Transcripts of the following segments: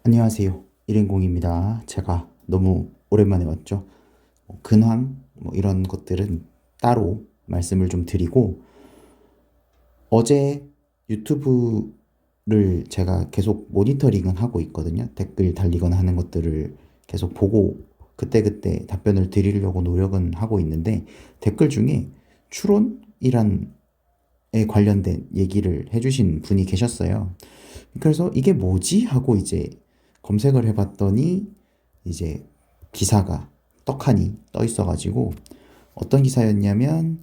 안녕하세요. 일행공입니다. 제가 너무 오랜만에 왔죠. 근황 이런 것들은 따로 말씀을 좀 드리고 어제 유튜브를 제가 계속 모니터링은 하고 있거든요. 댓글 달리거나 하는 것들을 계속 보고 그때그때 답변을 드리려고 노력은 하고 있는데 댓글 중에 추론이란 에 관련된 얘기를 해주신 분이 계셨어요. 그래서 이게 뭐지? 하고 이제 검색을 해봤더니 이제 기사가 떡하니 떠 있어가지고 어떤 기사였냐면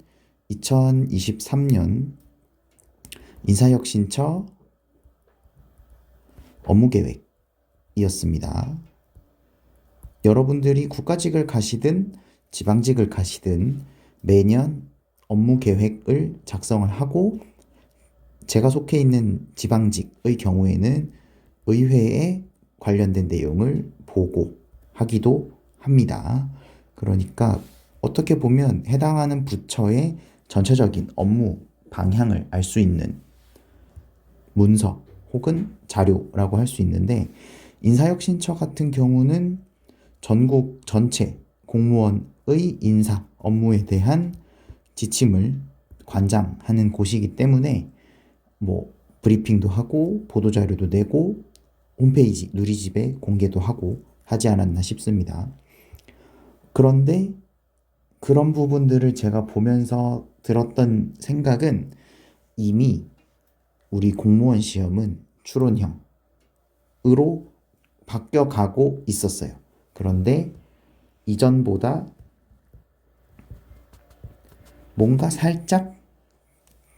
2023년 인사혁신처 업무계획이었습니다. 여러분들이 국가직을 가시든 지방직을 가시든 매년 업무계획을 작성을 하고 제가 속해 있는 지방직의 경우에는 의회에 관련된 내용을 보고하기도 합니다. 그러니까 어떻게 보면 해당하는 부처의 전체적인 업무 방향을 알 수 있는 문서 혹은 자료라고 할 수 있는데 인사혁신처 같은 경우는 전국 전체 공무원의 인사 업무에 대한 지침을 관장하는 곳이기 때문에 브리핑도 하고 보도자료도 내고 홈페이지 누리집에 공개도 하고 하지 않았나 싶습니다. 그런데 그런 부분들을 제가 보면서 들었던 생각은 이미 우리 공무원 시험은 추론형으로 바뀌어가고 있었어요. 그런데 이전보다 뭔가 살짝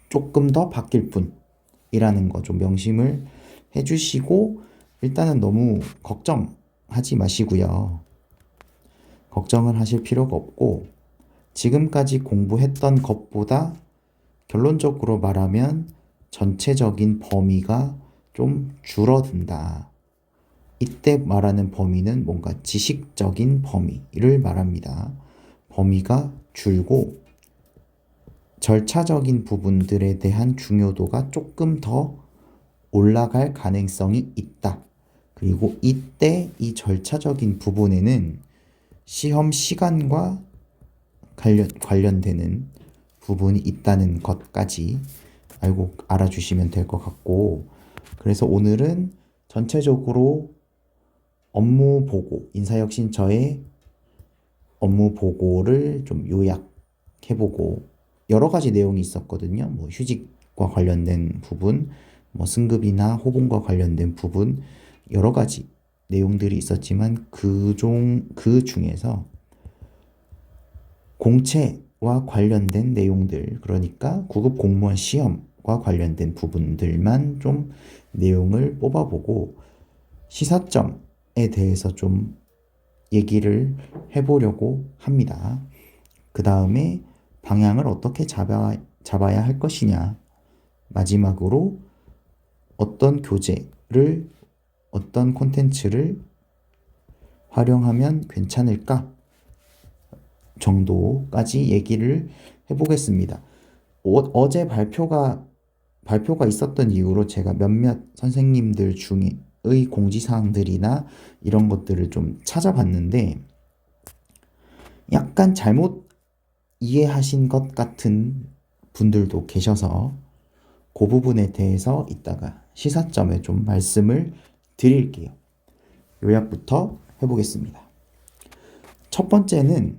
조금 더 바뀔 뿐이라는 거 좀 명심을 해주시고 일단은 너무 걱정하지 마시고요. 걱정을 하실 필요가 없고 지금까지 공부했던 것보다 결론적으로 말하면 전체적인 범위가 좀 줄어든다. 이때 말하는 범위는 뭔가 지식적인 범위를 말합니다. 범위가 줄고 절차적인 부분들에 대한 중요도가 조금 더 올라갈 가능성이 있다. 그리고 이때 이 절차적인 부분에는 시험 시간과 관련되는 부분이 있다는 것까지 알아주시면 될 것 같고, 그래서 오늘은 전체적으로 업무 보고, 인사혁신처의 업무 보고를 좀 요약해보고, 여러 가지 내용이 있었거든요. 휴직과 관련된 부분, 승급이나 호봉과 관련된 부분, 여러 가지 내용들이 있었지만 그 중에서 공채와 관련된 내용들, 그러니까 구급 공무원 시험과 관련된 부분들만 좀 내용을 뽑아보고 시사점에 대해서 좀 얘기를 해보려고 합니다. 그 다음에 방향을 어떻게 잡아야 할 것이냐. 마지막으로 어떤 교재를, 어떤 콘텐츠를 활용하면 괜찮을까 정도까지 얘기를 해보겠습니다. 어제 발표가 있었던 이후로 제가 몇몇 선생님들 중의 공지사항들이나 이런 것들을 좀 찾아봤는데 약간 잘못 이해하신 것 같은 분들도 계셔서 그 부분에 대해서 이따가 시사점에 좀 말씀을 드릴게요. 요약부터 해보겠습니다. 첫 번째는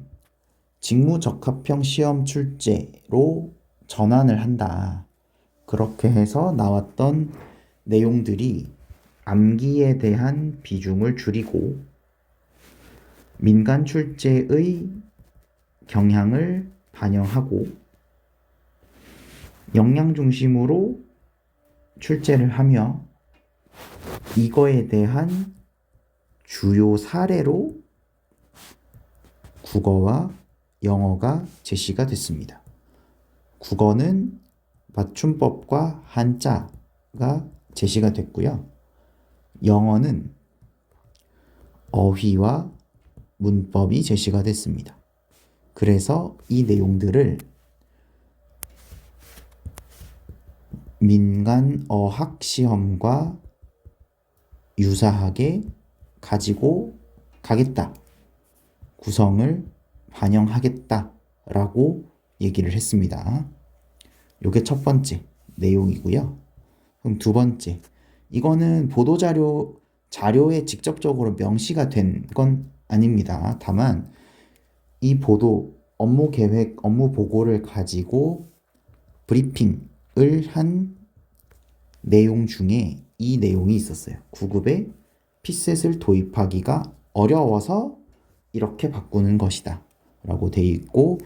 직무적합형 시험 출제로 전환을 한다. 그렇게 해서 나왔던 내용들이 암기에 대한 비중을 줄이고 민간 출제의 경향을 반영하고 역량 중심으로 출제를 하며 이거에 대한 주요 사례로 국어와 영어가 제시가 됐습니다. 국어는 맞춤법과 한자가 제시가 됐고요. 영어는 어휘와 문법이 제시가 됐습니다. 그래서 이 내용들을 민간 어학 시험과 유사하게 가지고 가겠다. 구성을 반영하겠다라고 얘기를 했습니다. 요게 첫 번째 내용이고요. 그럼 두 번째, 이거는 자료에 직접적으로 명시가 된 건 아닙니다. 다만 이 업무 계획, 업무 보고를 가지고 브리핑을 한 내용 중에 이 내용이 있었어요. 9급에 피셋을 도입하기가 어려워서 이렇게 바꾸는 것이다 라고 돼 있고,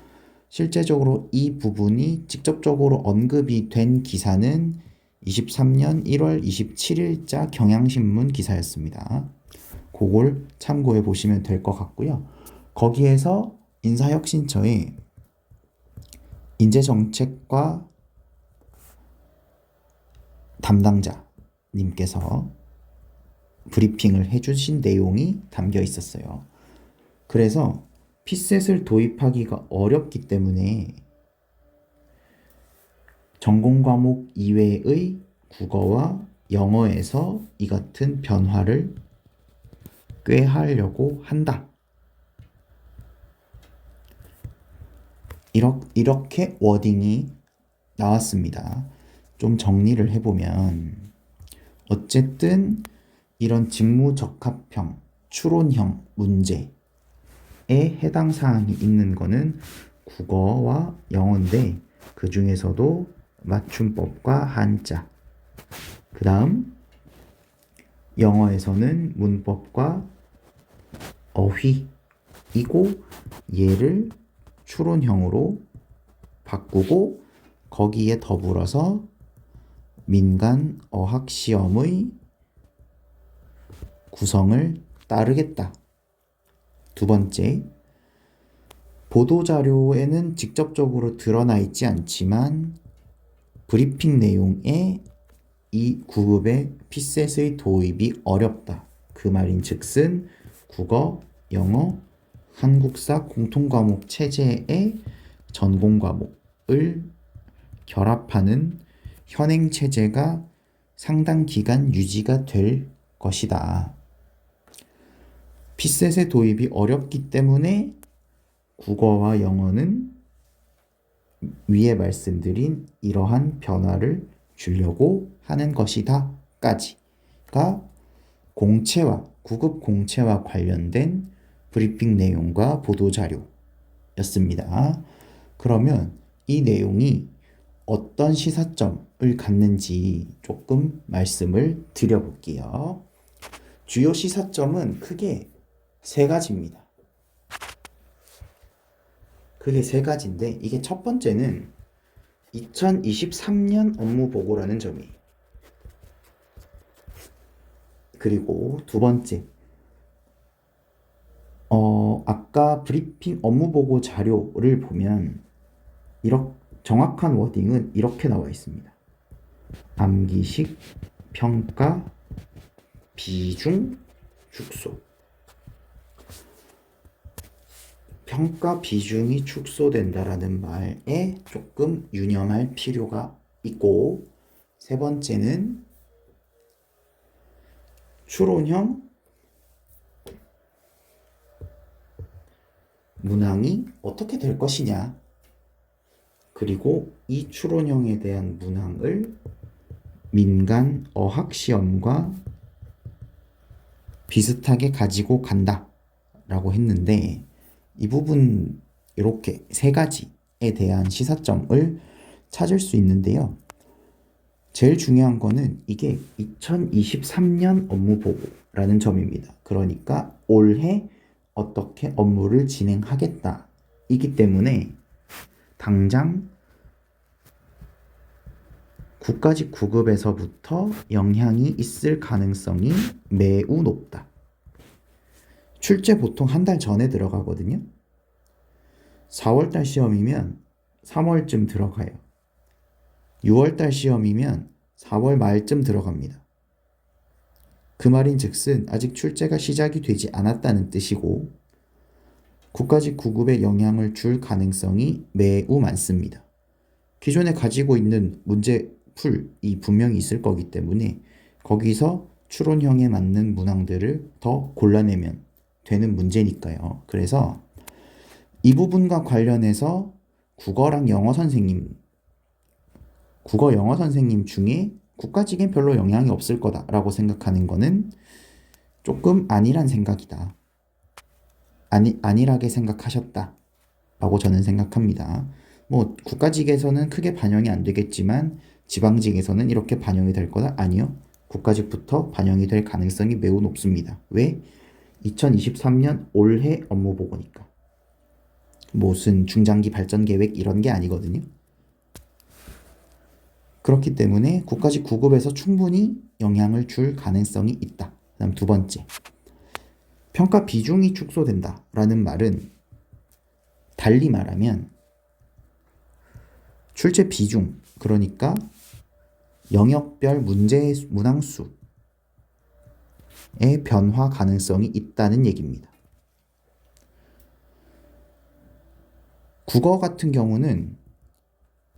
실제적으로 이 부분이 직접적으로 언급이 된 기사는 23년 1월 27일자 경향신문 기사였습니다. 그걸 참고해 보시면 될 것 같고요. 거기에서 인사혁신처의 인재정책과 담당자님께서 브리핑을 해주신 내용이 담겨 있었어요. 그래서 피셋을 도입하기가 어렵기 때문에 전공 과목 이외의 국어와 영어에서 이 같은 변화를 꾀하려고 한다. 이렇게 워딩이 나왔습니다. 좀 정리를 해보면, 어쨌든 이런 직무적합형, 추론형 문제에 해당 사항이 있는 거는 국어와 영어인데, 그 중에서도 맞춤법과 한자, 그 다음 영어에서는 문법과 어휘이고, 얘를 추론형으로 바꾸고 거기에 더불어서 민간 어학시험의 구성을 따르겠다. 두 번째, 보도자료에는 직접적으로 드러나 있지 않지만 브리핑 내용에 이 9급의 피셋의 도입이 어렵다. 그 말인 즉슨 국어, 영어, 한국사 공통과목 체제의 전공 과목을 결합하는 현행 체제가 상당 기간 유지가 될 것이다. 피셋의 도입이 어렵기 때문에 국어와 영어는 위에 말씀드린 이러한 변화를 주려고 하는 것이다 까지가 구급 공채와 관련된 브리핑 내용과 보도자료였습니다. 그러면 이 내용이 어떤 시사점을 갖는지 조금 말씀을 드려볼게요. 주요 시사점은 크게 세 가지입니다. 그게 세 가지인데, 이게 첫 번째는 2023년 업무 보고라는 점이에요. 그리고 두 번째, 아까 브리핑 업무 보고 자료를 보면 정확한 워딩은 이렇게 나와 있습니다. 암기식, 평가, 비중, 축소. 평가 비중이 축소된다라는 말에 조금 유념할 필요가 있고, 세 번째는 추론형 문항이 어떻게 될 것이냐, 그리고 이 추론형에 대한 문항을 민간 어학시험과 비슷하게 가지고 간다 라고 했는데, 이 부분 이렇게 세 가지에 대한 시사점을 찾을 수 있는데요. 제일 중요한 거는 이게 2023년 업무 보고라는 점입니다. 그러니까 올해 어떻게 업무를 진행하겠다 이기 때문에 당장 국가직 9급에서부터 영향이 있을 가능성이 매우 높다. 출제 보통 한 달 전에 들어가거든요. 4월달 시험이면 3월쯤 들어가요. 6월달 시험이면 4월 말쯤 들어갑니다. 그 말인 즉슨 아직 출제가 시작이 되지 않았다는 뜻이고, 국가직 9급에 영향을 줄 가능성이 매우 많습니다. 기존에 가지고 있는 문제풀이 분명히 있을 거기 때문에 거기서 추론형에 맞는 문항들을 더 골라내면 되는 문제니까요. 그래서 이 부분과 관련해서 국어 영어 선생님 중에 국가직엔 별로 영향이 없을 거다라고 생각하는 거는 조금 아니란 생각이다. 안일하게 생각하셨다라고 저는 생각합니다. 뭐 국가직에서는 크게 반영이 안 되겠지만 지방직에서는 이렇게 반영이 될 거다? 아니요. 국가직부터 반영이 될 가능성이 매우 높습니다. 왜? 2023년 올해 업무 보고니까. 무슨 중장기 발전 계획 이런 게 아니거든요. 그렇기 때문에 국가직 9급에서 충분히 영향을 줄 가능성이 있다. 그다음 두 번째. 평가 비중이 축소된다 라는 말은 달리 말하면 출제 비중, 그러니까 영역별 문항수의 변화 가능성이 있다는 얘기입니다. 국어 같은 경우는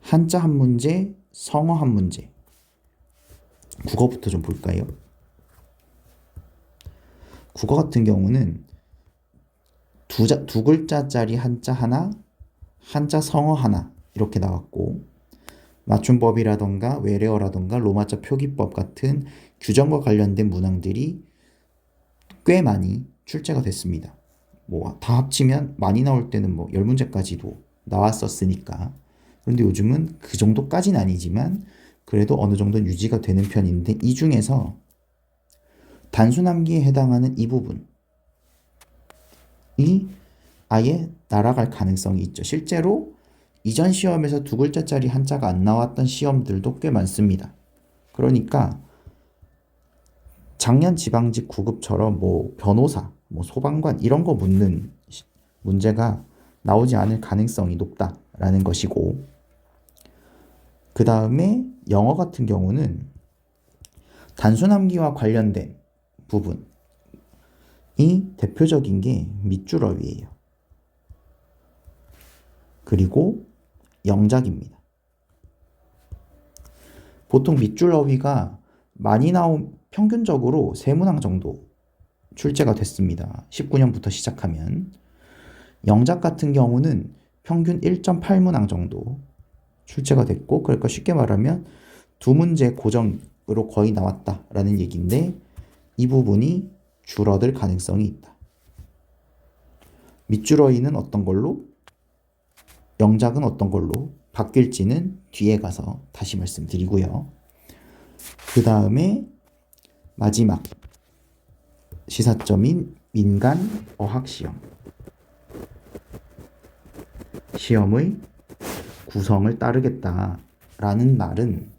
한자 한 문제, 성어 한 문제. 국어부터 좀 볼까요? 국어 같은 경우는 두 글자짜리 한자 하나, 한자 성어 하나 이렇게 나왔고, 맞춤법이라던가 외래어라던가 로마자 표기법 같은 규정과 관련된 문항들이 꽤 많이 출제가 됐습니다. 뭐 다 합치면 많이 나올 때는 뭐 10문제까지도 나왔었으니까. 그런데 요즘은 그 정도까지는 아니지만 그래도 어느 정도 유지가 되는 편인데, 이 중에서 단순함기에 해당하는 이 부분이 아예 날아갈 가능성이 있죠. 실제로 이전 시험에서 두 글자짜리 한자가 안 나왔던 시험들도 꽤 많습니다. 그러니까 작년 지방직 9급처럼 뭐 변호사, 뭐 소방관 이런 거 묻는 문제가 나오지 않을 가능성이 높다라는 것이고, 그 다음에 영어 같은 경우는 단순함기와 관련된 부분이 대표적인 게 밑줄어휘예요. 그리고 영작입니다. 보통 밑줄어휘가 많이 나온 평균적으로 3문항 정도 출제가 됐습니다. 19년부터 시작하면. 영작 같은 경우는 평균 1.8문항 정도 출제가 됐고, 그러니까 쉽게 말하면 2문제 고정으로 거의 나왔다라는 얘기인데, 이 부분이 줄어들 가능성이 있다. 밑줄어휘는 어떤 걸로, 영작은 어떤 걸로 바뀔지는 뒤에 가서 다시 말씀드리고요. 그 다음에 마지막 시사점인 민간 어학시험. 시험의 구성을 따르겠다라는 말은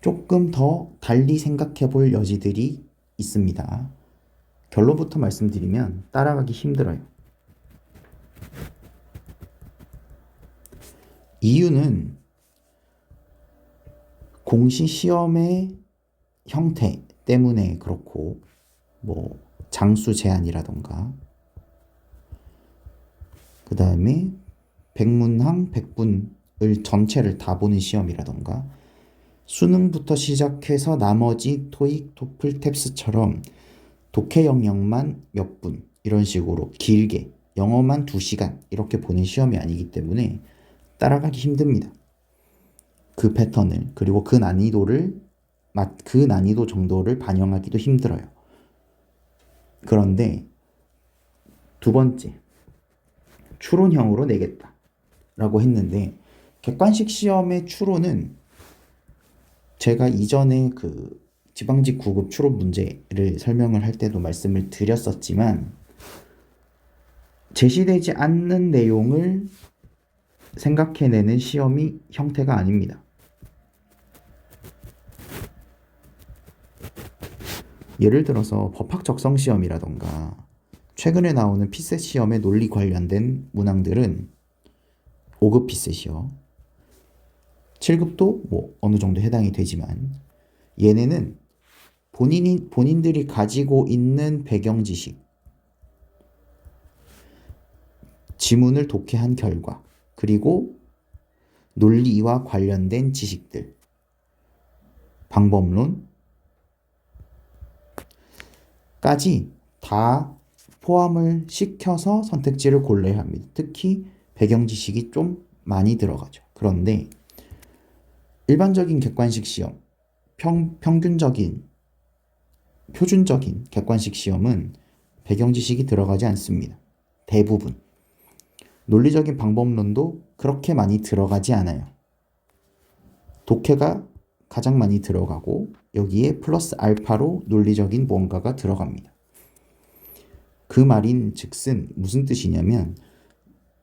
조금 더 달리 생각해 볼 여지들이 있습니다. 결론부터 말씀드리면 따라가기 힘들어요. 이유는 공시 시험의 형태 때문에 그렇고, 뭐 장수 제한이라던가, 그 다음에 100문항 100분을 전체를 다 보는 시험이라던가, 수능부터 시작해서 나머지 토익, 토플, 탭스처럼 독해 영역만 몇 분 이런 식으로 길게 영어만 2시간 이렇게 보는 시험이 아니기 때문에 따라가기 힘듭니다. 그 패턴을, 그리고 그 난이도 정도를 반영하기도 힘들어요. 그런데 두 번째, 추론형으로 내겠다라고 했는데, 객관식 시험의 추론은 제가 이전에 그 지방직 9급 추론 문제를 설명을 할 때도 말씀을 드렸었지만, 제시되지 않는 내용을 생각해내는 시험이 형태가 아닙니다. 예를 들어서 법학 적성 시험이라던가 최근에 나오는 피셋 시험의 논리 관련된 문항들은 5급 피셋이요. 7급도 뭐 어느 정도 해당이 되지만, 얘네는 본인들이 가지고 있는 배경 지식, 지문을 독해한 결과, 그리고 논리와 관련된 지식들, 방법론까지 다 포함을 시켜서 선택지를 골라야 합니다. 특히 배경 지식이 좀 많이 들어가죠. 그런데 일반적인 객관식 시험, 평균적인, 표준적인 객관식 시험은 배경 지식이 들어가지 않습니다. 대부분. 논리적인 방법론도 그렇게 많이 들어가지 않아요. 독해가 가장 많이 들어가고 여기에 플러스 알파로 논리적인 무언가가 들어갑니다. 그 말인 즉슨 무슨 뜻이냐면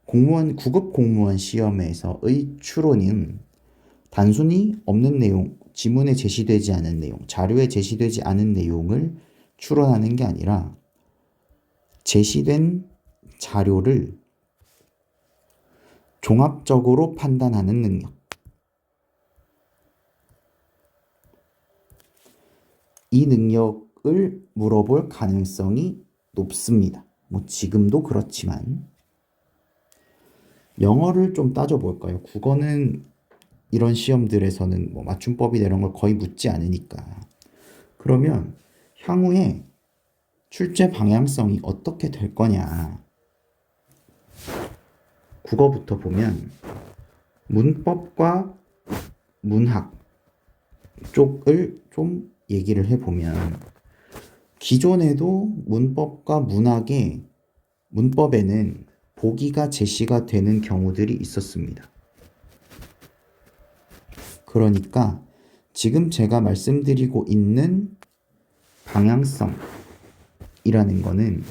구급 공무원 시험에서의 추론은 단순히 없는 내용, 지문에 제시되지 않은 내용, 자료에 제시되지 않은 내용을 추론하는 게 아니라 제시된 자료를 종합적으로 판단하는 능력. 이 능력을 물어볼 가능성이 높습니다. 뭐 지금도 그렇지만 영어를 좀 따져볼까요? 국어는 이런 시험들에서는 뭐 맞춤법이나 이런 걸 거의 묻지 않으니까. 그러면 향후에 출제 방향성이 어떻게 될 거냐. 국어부터 보면 문법과 문학 쪽을 좀 얘기를 해보면 기존에도 문법과 문법에는 보기가 제시가 되는 경우들이 있었습니다. 그러니까 지금 제가 말씀드리고 있는 방향성이라는 거는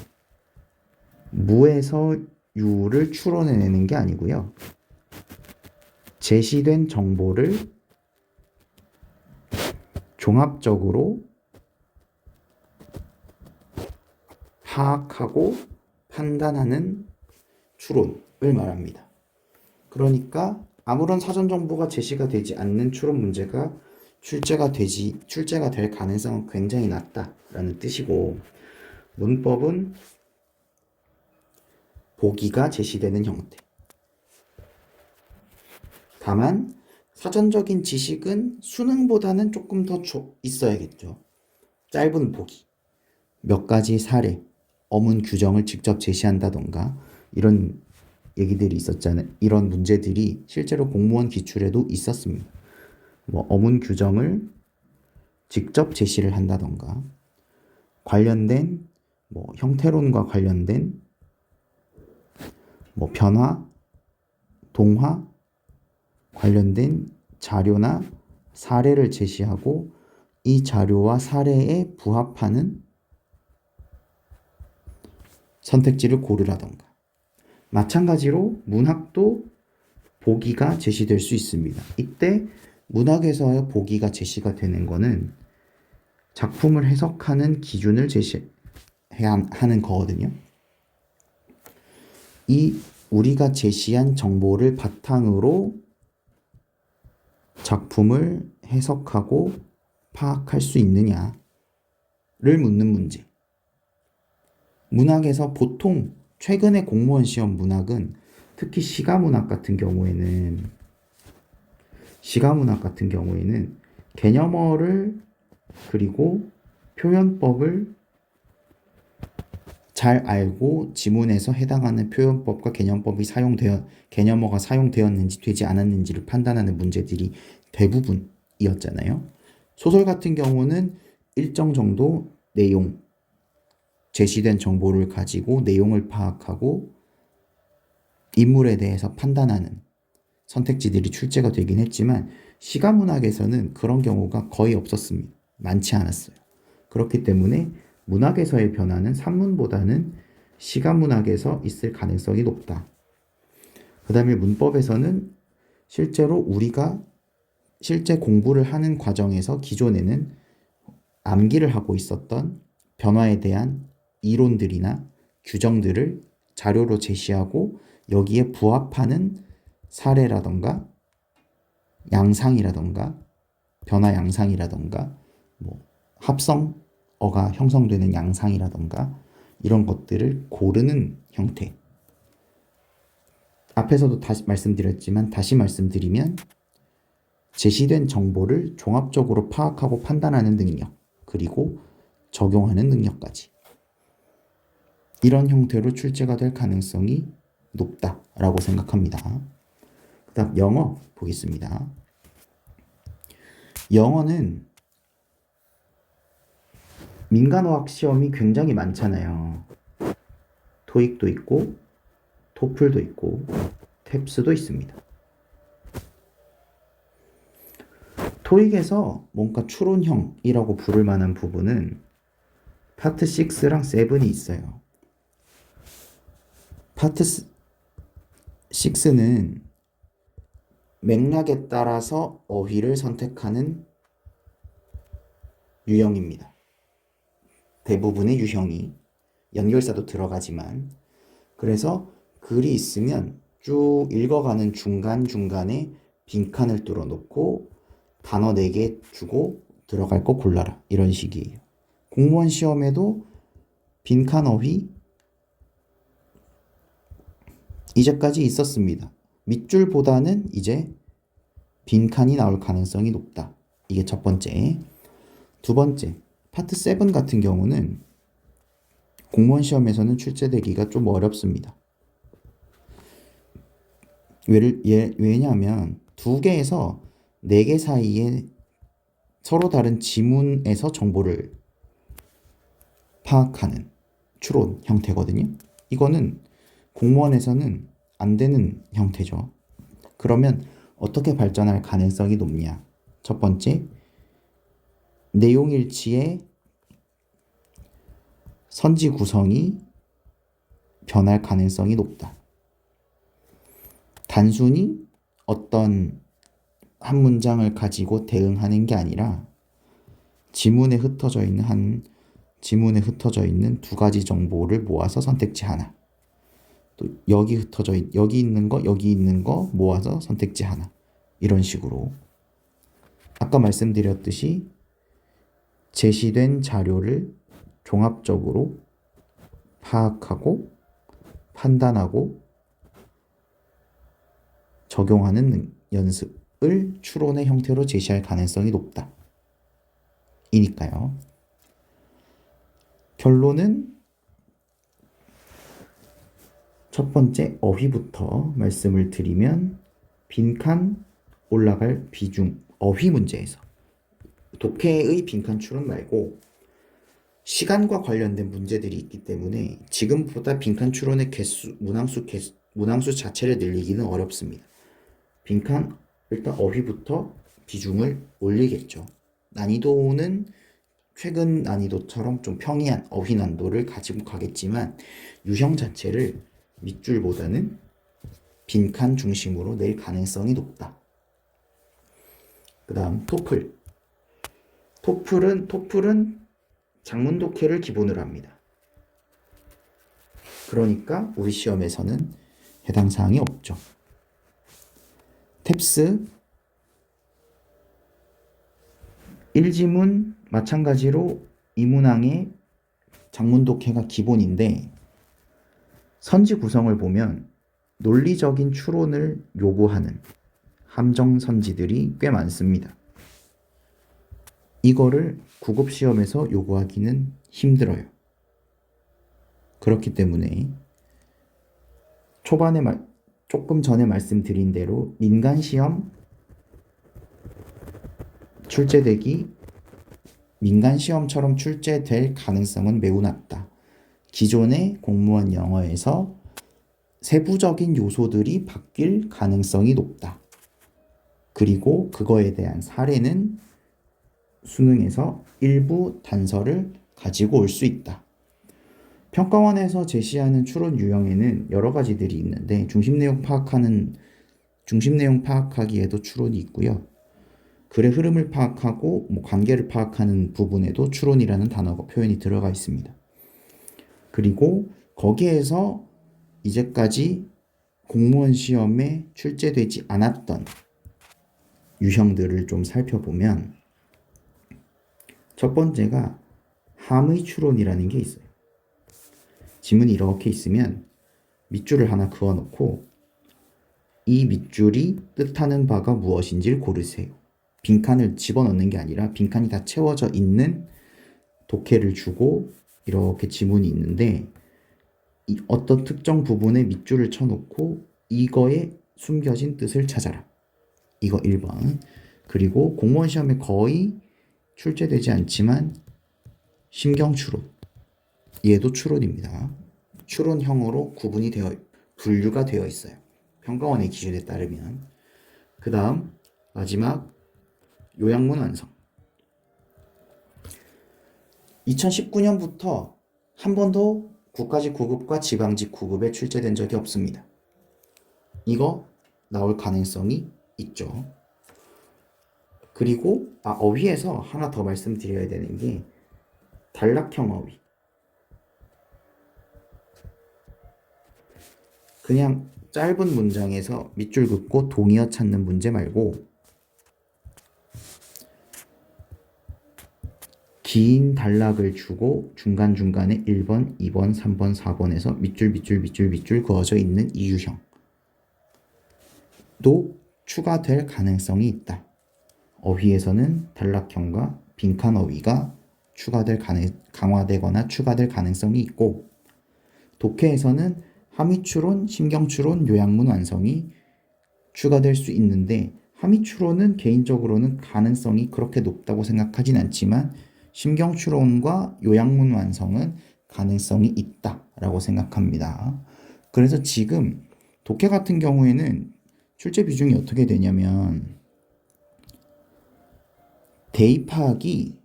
무에서 유를 추론해내는 게 아니고요. 제시된 정보를 종합적으로 파악하고 판단하는 추론을 말합니다. 그러니까 아무런 사전 정보가 제시가 되지 않는 추론 문제가 출제가 될 가능성은 굉장히 낮다라는 뜻이고, 문법은 보기가 제시되는 형태. 다만 사전적인 지식은 수능보다는 조금 더 있어야겠죠. 짧은 보기, 몇 가지 사례, 어문 규정을 직접 제시한다던가 이런 얘기들이 있었잖아요. 이런 문제들이 실제로 공무원 기출에도 있었습니다. 뭐 어문 규정을 직접 제시를 한다던가 관련된 뭐 형태론과 관련된 뭐 변화, 동화 관련된 자료나 사례를 제시하고 이 자료와 사례에 부합하는 선택지를 고르라던가. 마찬가지로 문학도 보기가 제시될 수 있습니다. 이때 문학에서의 보기가 제시가 되는 것은 작품을 해석하는 기준을 제시해야 하는 거거든요. 이 우리가 제시한 정보를 바탕으로 작품을 해석하고 파악할 수 있느냐를 묻는 문제. 문학에서 보통 최근에 공무원 시험 문학은 특히 시가문학 같은 경우에는 개념어를 그리고 표현법을 잘 알고 지문에서 해당하는 표현법과 개념어가 사용되었는지 되지 않았는지를 판단하는 문제들이 대부분이었잖아요. 소설 같은 경우는 일정 정도 내용, 제시된 정보를 가지고 내용을 파악하고 인물에 대해서 판단하는 선택지들이 출제가 되긴 했지만 시가문학에서는 그런 경우가 거의 없었습니다. 많지 않았어요. 그렇기 때문에 문학에서의 변화는 산문보다는 시가문학에서 있을 가능성이 높다. 그 다음에 문법에서는 실제로 우리가 실제 공부를 하는 과정에서 기존에는 암기를 하고 있었던 변화에 대한 이론들이나 규정들을 자료로 제시하고 여기에 부합하는 사례라던가 양상이라던가 변화 양상이라던가 뭐 합성어가 형성되는 양상이라던가 이런 것들을 고르는 형태. 앞에서도 다시 말씀드리면 제시된 정보를 종합적으로 파악하고 판단하는 능력, 그리고 적용하는 능력까지. 이런 형태로 출제가 될 가능성이 높다라고 생각합니다. 그 다음 영어 보겠습니다. 영어는 민간어학 시험이 굉장히 많잖아요. 토익도 있고 토플도 있고 탭스도 있습니다. 토익에서 뭔가 추론형이라고 부를 만한 부분은 파트 6랑 7이 있어요. 파트 6는 맥락에 따라서 어휘를 선택하는 유형입니다. 대부분의 유형이 연결사도 들어가지만, 그래서 글이 있으면 쭉 읽어가는 중간중간에 빈칸을 뚫어놓고 단어 4개 주고 들어갈 거 골라라, 이런 식이에요. 공무원 시험에도 빈칸 어휘 이제까지 있었습니다. 밑줄보다는 이제 빈칸이 나올 가능성이 높다. 이게 첫 번째. 두 번째, 파트 7 같은 경우는 공무원 시험에서는 출제되기가 좀 어렵습니다. 왜냐하면 2개에서 4개 사이에 서로 다른 지문에서 정보를 파악하는 추론 형태거든요. 이거는 공무원에서는 안 되는 형태죠. 그러면 어떻게 발전할 가능성이 높냐? 첫 번째, 내용 일치의 선지 구성이 변할 가능성이 높다. 단순히 어떤 한 문장을 가지고 대응하는 게 아니라 지문에 흩어져 있는 2가지 정보를 모아서 선택지 하나, 또 여기 있는 거 모아서 선택지 하나, 이런 식으로 아까 말씀드렸듯이 제시된 자료를 종합적으로 파악하고 판단하고 적용하는 연습을 추론의 형태로 제시할 가능성이 높다. 이니까요. 결론은 첫 번째 어휘부터 말씀을 드리면, 빈칸 올라갈 비중, 어휘 문제에서 독해의 빈칸 추론 말고 시간과 관련된 문제들이 있기 때문에 지금보다 빈칸 추론의 문항수 자체를 늘리기는 어렵습니다. 빈칸, 일단 어휘부터 비중을 올리겠죠. 난이도는 최근 난이도처럼 좀 평이한 어휘 난도를 가지고 가겠지만 유형 자체를 밑줄보다는 빈칸 중심으로 낼 가능성이 높다. 그 다음 토플. 토플은 장문 독해를 기본으로 합니다. 그러니까 우리 시험에서는 해당 사항이 없죠. 탭스 1지문 마찬가지로 이 문항의 장문 독해가 기본인데, 선지 구성을 보면 논리적인 추론을 요구하는 함정 선지들이 꽤 많습니다. 이거를 구급 시험에서 요구하기는 힘들어요. 그렇기 때문에 조금 전에 말씀드린 대로 민간 시험 민간 시험처럼 출제될 가능성은 매우 낮다. 기존의 공무원 영어에서 세부적인 요소들이 바뀔 가능성이 높다. 그리고 그거에 대한 사례는 수능에서 일부 단서를 가지고 올 수 있다. 평가원에서 제시하는 추론 유형에는 여러 가지들이 있는데, 중심 내용 파악하기에도 추론이 있고요. 글의 흐름을 파악하고 관계를 파악하는 부분에도 추론이라는 단어가 표현이 들어가 있습니다. 그리고 거기에서 이제까지 공무원 시험에 출제되지 않았던 유형들을 좀 살펴보면, 첫 번째가 함의 추론이라는 게 있어요. 지문이 이렇게 있으면 밑줄을 하나 그어놓고 이 밑줄이 뜻하는 바가 무엇인지를 고르세요. 빈칸을 집어넣는 게 아니라 빈칸이 다 채워져 있는 독해를 주고 이렇게 지문이 있는데 이 어떤 특정 부분에 밑줄을 쳐놓고 이거에 숨겨진 뜻을 찾아라. 이거 1번. 그리고 공무원 시험에 거의 출제되지 않지만 심경추론. 얘도 추론입니다. 추론형으로 분류가 되어 있어요. 평가원의 기준에 따르면. 그 다음 마지막 요약문 완성. 2019년부터 한 번도 국가직 9급과 지방직 9급에 출제된 적이 없습니다. 이거 나올 가능성이 있죠. 그리고 어휘에서 하나 더 말씀드려야 되는 게 단락형 어휘. 그냥 짧은 문장에서 밑줄 긋고 동의어 찾는 문제 말고 긴 단락을 주고 중간중간에 1번, 2번, 3번, 4번에서 밑줄 그어져 있는 이 유형도 추가될 가능성이 있다. 어휘에서는 단락형과 빈칸 어휘가 강화되거나 추가될 가능성이 있고 독해에서는 하미추론, 심경추론, 요약문 완성이 추가될 수 있는데 하미추론은 개인적으로는 가능성이 그렇게 높다고 생각하진 않지만 심경추론과 요약문 완성은 가능성이 있다라고 생각합니다. 그래서 지금 독해 같은 경우에는 출제 비중이 어떻게 되냐면 대입하기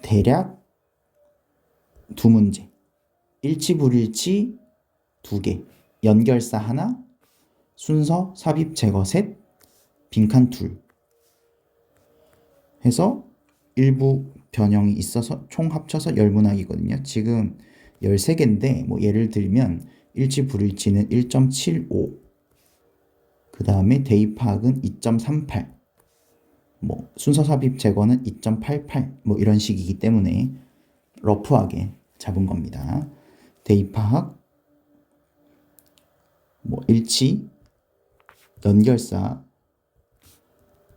대략 2문제, 일치 불일치 2개, 연결사 하나, 순서 삽입 제거 셋, 빈칸 둘 해서 일부 변형이 있어서 총 합쳐서 열문학이거든요. 지금 13개인데 뭐 예를 들면 일치 불일치는 1.75, 그 다음에 대입파악은 2.38, 뭐 순서 삽입 제거는 2.88, 뭐 이런 식이기 때문에 러프하게 잡은 겁니다. 대입파악, 뭐 일치, 연결사,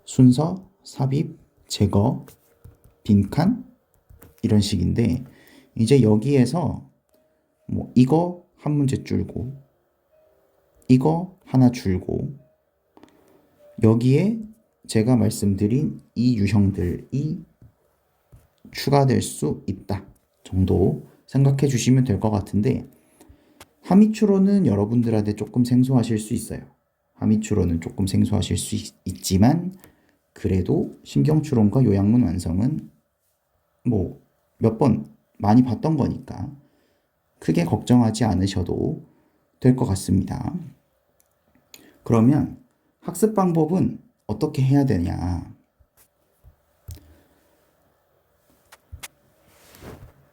순서, 삽입, 제거, 빈칸 이런 식인데 이제 여기에서 뭐 이거 한 문제 줄고 이거 하나 줄고 여기에 제가 말씀드린 이 유형들이 추가될 수 있다 정도 생각해 주시면 될 것 같은데 하미추론은 여러분들한테 조금 생소하실 수 있어요. 하미추론은 조금 생소하실 수 있지만 그래도 심경추론과 요약문 완성은 뭐 몇 번 많이 봤던 거니까 크게 걱정하지 않으셔도 될 것 같습니다. 그러면 학습 방법은 어떻게 해야 되냐?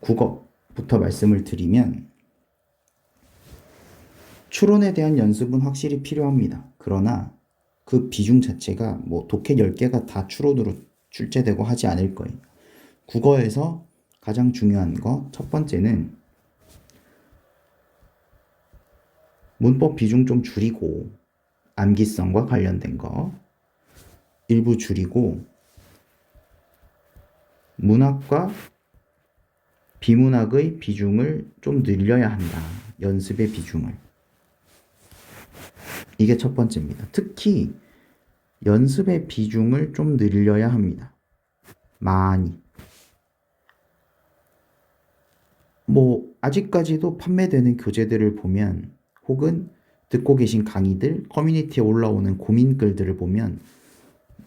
국어부터 말씀을 드리면 추론에 대한 연습은 확실히 필요합니다. 그러나 그 비중 자체가 뭐 독해 10개가 다 추론으로 출제되고 하지 않을 거예요. 국어에서 가장 중요한 거 첫 번째는 문법 비중 좀 줄이고 암기성과 관련된 거 일부 줄이고 문학과 비문학의 비중을 좀 늘려야 한다. 연습의 비중을. 이게 첫 번째입니다. 특히 연습의 비중을 좀 늘려야 합니다. 많이. 뭐 아직까지도 판매되는 교재들을 보면 혹은 듣고 계신 강의들, 커뮤니티에 올라오는 고민글들을 보면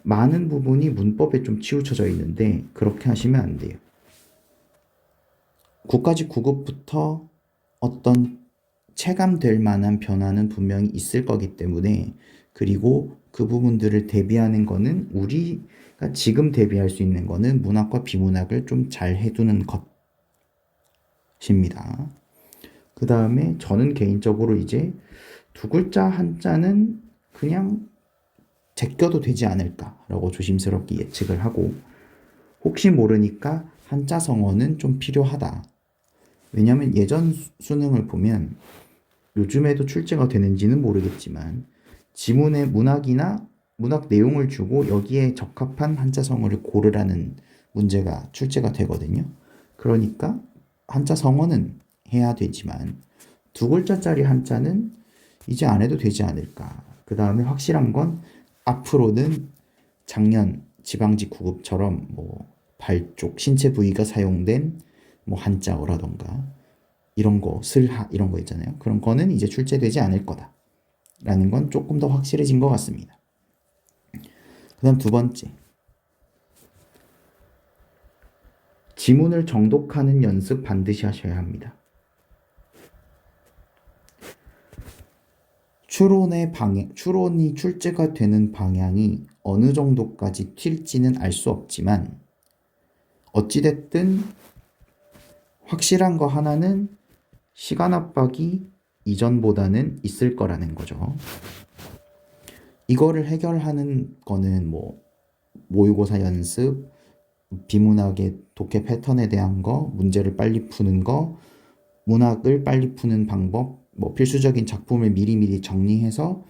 많은 부분이 문법에 좀 치우쳐져 있는데 그렇게 하시면 안 돼요. 국가직 9급부터 어떤 체감될 만한 변화는 분명히 있을 거기 때문에 그리고 그 부분들을 대비하는 거는 우리가 지금 대비할 수 있는 거는 문학과 비문학을 좀 잘 해두는 것입니다. 그 다음에 저는 개인적으로 이제 두 글자 한자는 그냥 제껴도 되지 않을까라고 조심스럽게 예측을 하고 혹시 모르니까 한자 성어는 좀 필요하다. 왜냐하면 예전 수능을 보면 요즘에도 출제가 되는지는 모르겠지만 지문에 문학이나 문학 내용을 주고 여기에 적합한 한자성어를 고르라는 문제가 출제가 되거든요. 그러니까 한자 성어는 해야 되지만 두 글자짜리 한자는 이제 안 해도 되지 않을까. 그 다음에 확실한 건 앞으로는 작년 지방직 구급처럼 뭐 발 쪽 신체 부위가 사용된 뭐 한자어라던가 이런 거 슬하 이런 거 있잖아요. 그런 거는 이제 출제되지 않을 거다라는 건 조금 더 확실해진 것 같습니다. 그다음 두 번째, 지문을 정독하는 연습 반드시 하셔야 합니다. 추론이 출제가 되는 방향이 어느 정도까지 튈지는 알 수 없지만 어찌됐든 확실한 거 하나는 시간 압박이 이전보다는 있을 거라는 거죠. 이거를 해결하는 거는 뭐 모의고사 연습, 비문학의 독해 패턴에 대한 거, 문제를 빨리 푸는 거, 문학을 빨리 푸는 방법, 뭐 필수적인 작품을 미리미리 정리해서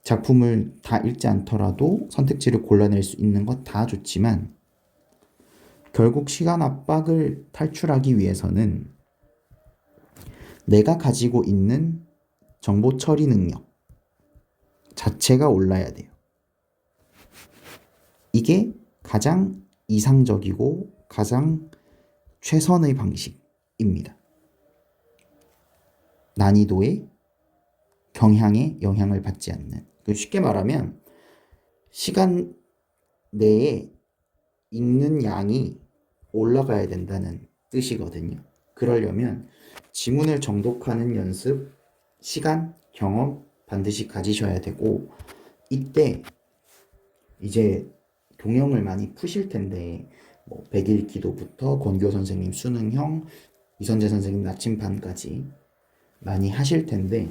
작품을 다 읽지 않더라도 선택지를 골라낼 수 있는 것 다 좋지만 결국 시간 압박을 탈출하기 위해서는 내가 가지고 있는 정보 처리 능력 자체가 올라야 돼요. 이게 가장 이상적이고 가장 최선의 방식입니다. 난이도의 경향에 영향을 받지 않는. 쉽게 말하면 시간 내에 읽는 양이 올라가야 된다는 뜻이거든요. 그러려면 지문을 정독하는 연습, 시간, 경험 반드시 가지셔야 되고 이때 이제 동영을 많이 푸실 텐데 뭐 100일 기도부터 권교 선생님 수능형, 이선재 선생님 나침반까지 많이 하실 텐데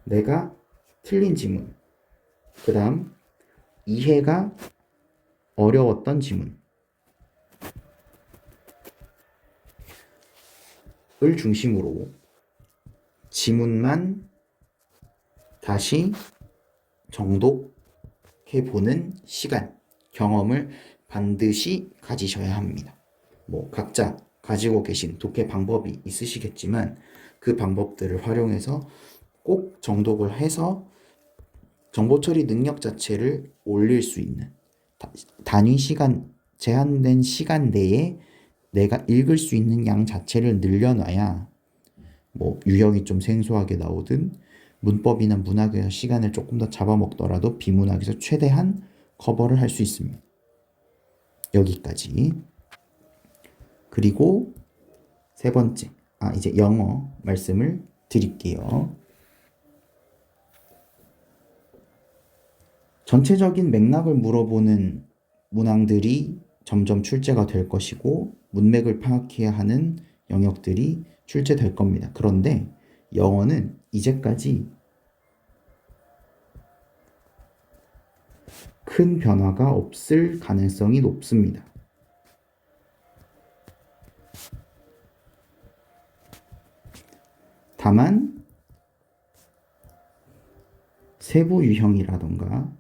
내가 틀린 지문, 그 다음 이해가 어려웠던 지문을 중심으로 지문만 다시 정독해보는 시간, 경험을 반드시 가지셔야 합니다. 뭐 각자 가지고 계신 독해 방법이 있으시겠지만 그 방법들을 활용해서 꼭 정독을 해서 정보 처리 능력 자체를 올릴 수 있는 단위 시간, 제한된 시간 내에 내가 읽을 수 있는 양 자체를 늘려놔야 뭐 유형이 좀 생소하게 나오든 문법이나 문학에서 시간을 조금 더 잡아먹더라도 비문학에서 최대한 커버를 할 수 있습니다. 여기까지. 그리고 세 번째, 이제 영어 말씀을 드릴게요. 전체적인 맥락을 물어보는 문항들이 점점 출제가 될 것이고 문맥을 파악해야 하는 영역들이 출제될 겁니다. 그런데 영어는 이제까지 큰 변화가 없을 가능성이 높습니다. 다만 세부 유형이라던가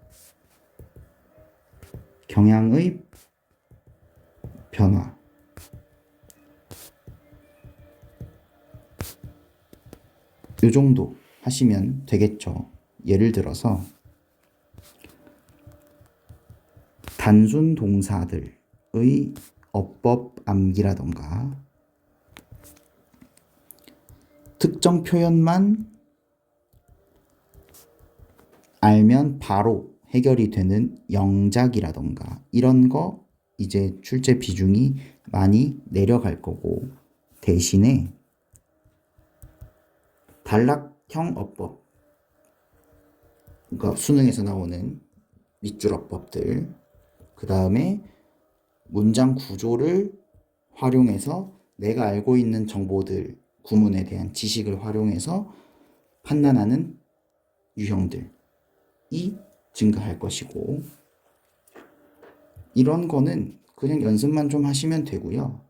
경향의 변화, 이 정도 하시면 되겠죠. 예를 들어서 단순 동사들의 어법 암기라던가 특정 표현만 알면 바로 해결이 되는 영작이라던가 이런 거 이제 출제 비중이 많이 내려갈 거고 대신에 단락형 어법, 그러니까 수능에서 나오는 밑줄 어법들, 그 다음에 문장 구조를 활용해서 내가 알고 있는 정보들, 구문에 대한 지식을 활용해서 판단하는 유형들이 증가할 것이고 이런 거는 그냥 연습만 좀 하시면 되고요.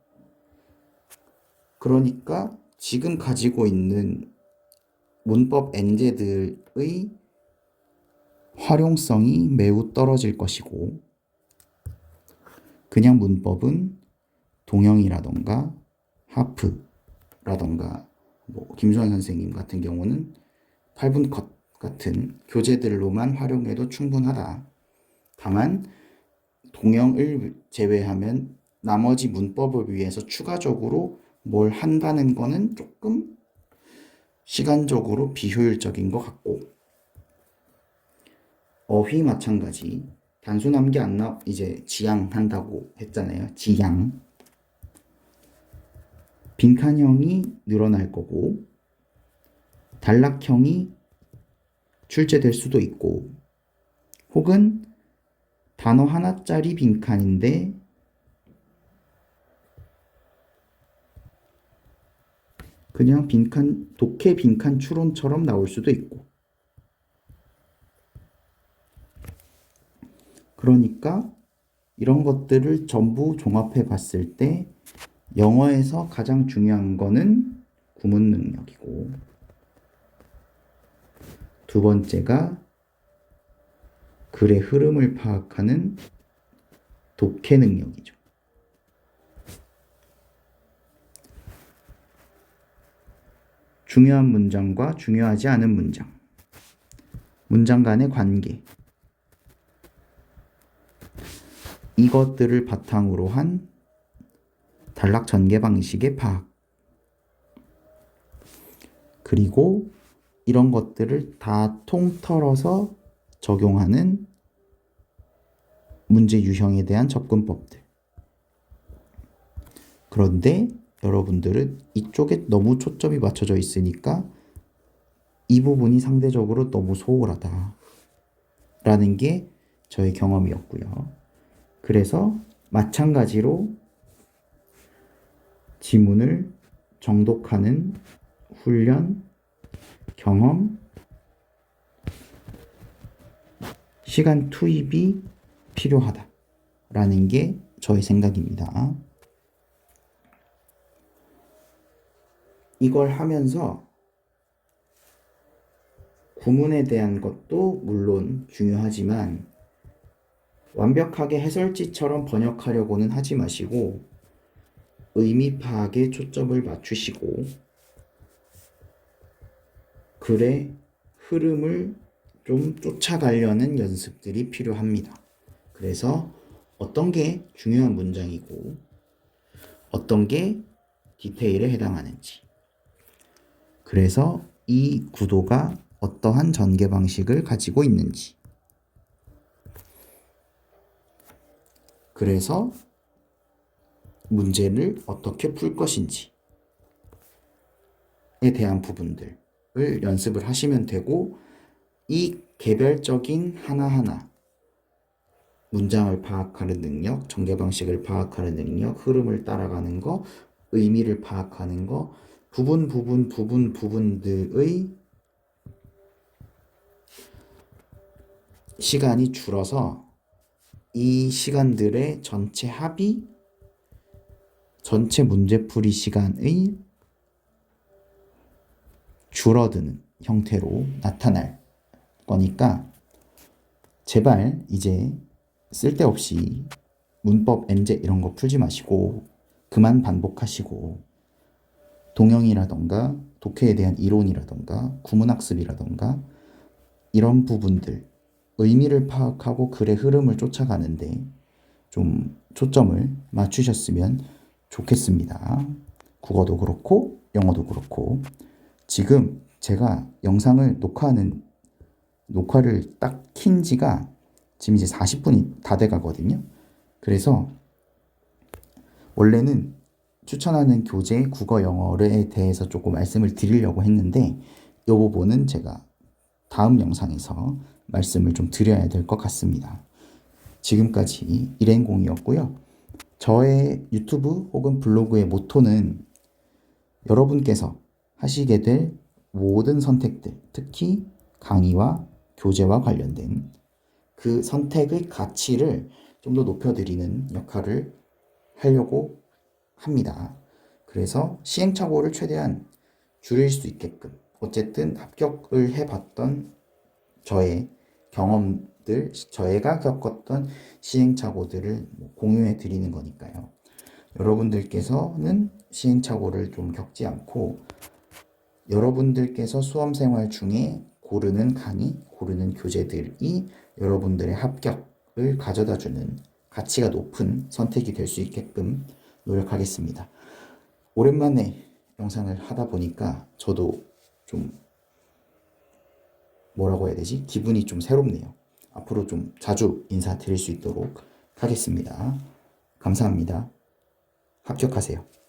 그러니까 지금 가지고 있는 문법 엔제들의 활용성이 매우 떨어질 것이고, 그냥 문법은 동영이라던가 하프라던가 김수환 선생님 같은 경우는 8분 컷 같은 교재들로만 활용해도 충분하다. 다만 동영을 제외하면 나머지 문법을 위해서 추가적으로 뭘 한다는 거는 조금 시간적으로 비효율적인 것 같고, 어휘 마찬가지. 단순한 게 안 이제 지양한다고 했잖아요. 지양. 빈칸형이 늘어날 거고, 단락형이 출제될 수도 있고, 혹은 단어 하나짜리 빈칸인데 그냥 빈칸, 독해 빈칸 추론처럼 나올 수도 있고. 그러니까 이런 것들을 전부 종합해 봤을 때 영어에서 가장 중요한 거는 구문 능력이고, 두 번째가 글의 흐름을 파악하는 독해 능력이죠. 중요한 문장과 중요하지 않은 문장, 문장 간의 관계, 이것들을 바탕으로 한 단락 전개 방식의 파악, 그리고 이런 것들을 다 통틀어서 적용하는 문제 유형에 대한 접근법들. 그런데 여러분들은 이쪽에 너무 초점이 맞춰져 있으니까 이 부분이 상대적으로 너무 소홀하다 라는 게 저의 경험이었고요. 그래서 마찬가지로 지문을 정독하는 훈련, 경험, 시간 투입이 필요하다라는 게 저의 생각입니다. 이걸 하면서 구문에 대한 것도 물론 중요하지만 완벽하게 해설지처럼 번역하려고는 하지 마시고 의미 파악에 초점을 맞추시고 글의 흐름을 좀 쫓아가려는 연습들이 필요합니다. 그래서 어떤 게 중요한 문장이고 어떤 게 디테일에 해당하는지, 그래서 이 구도가 어떠한 전개 방식을 가지고 있는지, 그래서 문제를 어떻게 풀 것인지에 대한 부분들을 연습을 하시면 되고, 이 개별적인 하나하나 문장을 파악하는 능력, 전개 방식을 파악하는 능력, 흐름을 따라가는 거, 의미를 파악하는 거, 부분들의 시간이 줄어서 이 시간들의 전체 합이 전체 문제풀이 시간의 줄어드는 형태로 나타날 거니까 제발 이제 쓸데없이 문법 엔제 이런 거 풀지 마시고 그만 반복하시고 동영이라던가 독해에 대한 이론이라던가 구문학습이라던가 이런 부분들, 의미를 파악하고 글의 흐름을 쫓아가는데 좀 초점을 맞추셨으면 좋겠습니다. 국어도 그렇고 영어도 그렇고. 지금 제가 영상을 녹화를 딱 킨 지가 지금 이제 40분이 다 돼 가거든요. 그래서 원래는 추천하는 교재 국어 영어에 대해서 조금 말씀을 드리려고 했는데 이 부분은 제가 다음 영상에서 말씀을 좀 드려야 될 것 같습니다. 지금까지 일행공이었고요. 저의 유튜브 혹은 블로그의 모토는 여러분께서 하시게 될 모든 선택들, 특히 강의와 교재와 관련된 그 선택의 가치를 좀 더 높여드리는 역할을 하려고 합니다. 그래서 시행착오를 최대한 줄일 수 있게끔 어쨌든 합격을 해봤던 저의 경험들, 저희가 겪었던 시행착오들을 공유해 드리는 거니까요. 여러분들께서는 시행착오를 좀 겪지 않고 여러분들께서 수험생활 중에 고르는 강의, 고르는 교재들이 여러분들의 합격을 가져다주는 가치가 높은 선택이 될 수 있게끔 노력하겠습니다. 오랜만에 영상을 하다 보니까 저도 좀 뭐라고 해야 되지? 기분이 좀 새롭네요. 앞으로 좀 자주 인사드릴 수 있도록 하겠습니다. 감사합니다. 합격하세요.